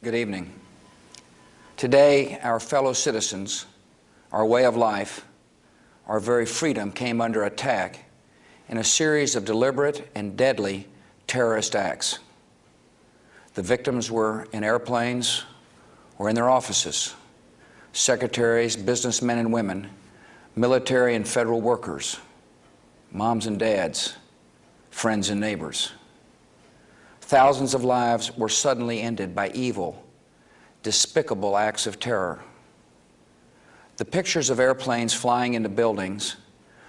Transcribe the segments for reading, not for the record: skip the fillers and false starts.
Good evening. Today, our fellow citizens, our way of life, our very freedom came under attack in a series of deliberate and deadly terrorist acts. The victims were in airplanes or in their offices, secretaries, businessmen and women, military and federal workers, moms and dads, friends and neighbors. Thousands of lives were suddenly ended by evil, despicable acts of terror. The pictures of airplanes flying into buildings,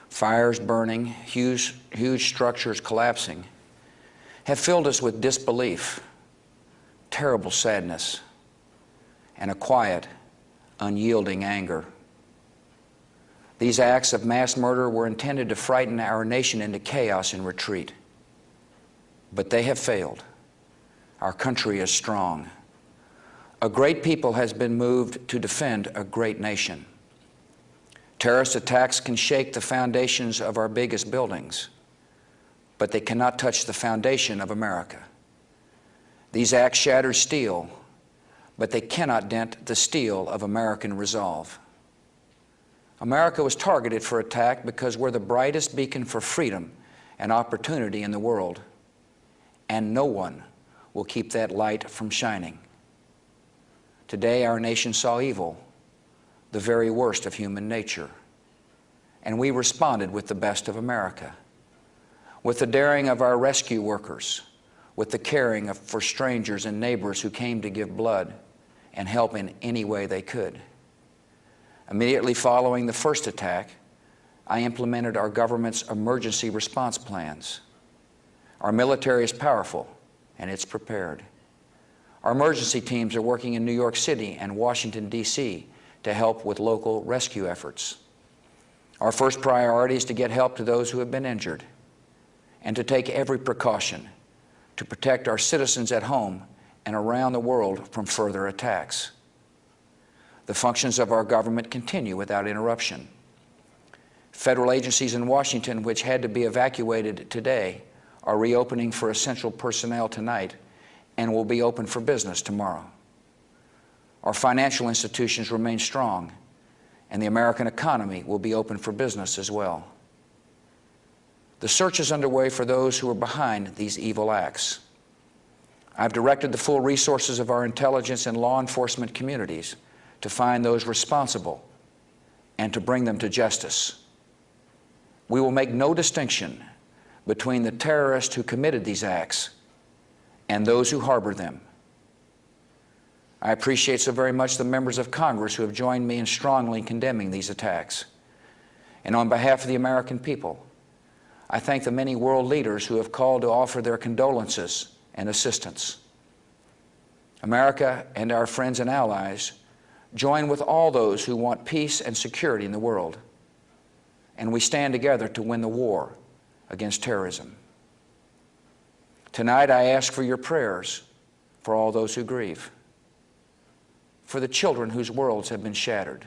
fires burning, huge structures collapsing, have filled us with disbelief, terrible sadness, and a quiet, unyielding anger. These acts of mass murder were intended to frighten our nation into chaos and retreat. But they have failed. Our country is strong. A great people has been moved to defend a great nation. Terrorist attacks can shake the foundations of our biggest buildings, but they cannot touch the foundation of America. These acts shatter steel, but they cannot dent the steel of American resolve. America was targeted for attack because we're the brightest beacon for freedom and opportunity in the world, and no one will keep that light from shining. Today, our nation saw evil, the very worst of human nature, and we responded with the best of America, with the daring of our rescue workers, with the caring for strangers and neighbors who came to give blood and help in any way they could. Immediately following the first attack, I implemented our government's emergency response plans. Our military is powerful, and it's prepared. Our emergency teams are working in New York City and Washington, D.C. to help with local rescue efforts. Our first priority is to get help to those who have been injured and to take every precaution to protect our citizens at home and around the world from further attacks. The functions of our government continue without interruption. Federal agencies in Washington, which had to be evacuated today, are reopening for essential personnel tonight and will be open for business tomorrow. Our financial institutions remain strong, and the American economy will be open for business as well. The search is underway for those who are behind these evil acts. I've directed the full resources of our intelligence and law enforcement communities to find those responsible and to bring them to justice. We will make no distinction between the terrorists who committed these acts and those who harbor them. I appreciate so very much the members of Congress who have joined me in strongly condemning these attacks. And on behalf of the American people, I thank the many world leaders who have called to offer their condolences and assistance. America and our friends and allies join with all those who want peace and security in the world, and we stand together to win the war against terrorism. Tonight, I ask for your prayers for all those who grieve, for the children whose worlds have been shattered,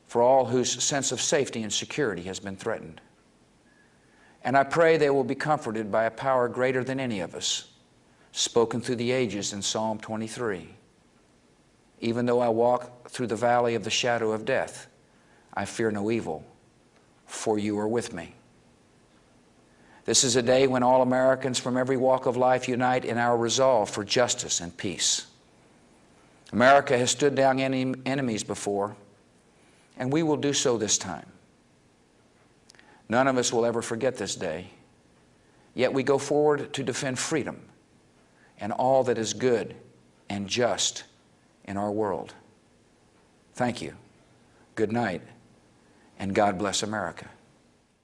for all whose sense of safety and security has been threatened. And I pray they will be comforted by a power greater than any of us, spoken through the ages in Psalm 23. Even though I walk through the valley of the shadow of death, I fear no evil, for you are with me. This is a day when all Americans from every walk of life unite in our resolve for justice and peace. America has stood down enemies before, and we will do so this time. None of us will ever forget this day, yet we go forward to defend freedom and all that is good and just in our world. Thank you, good night, and God bless America.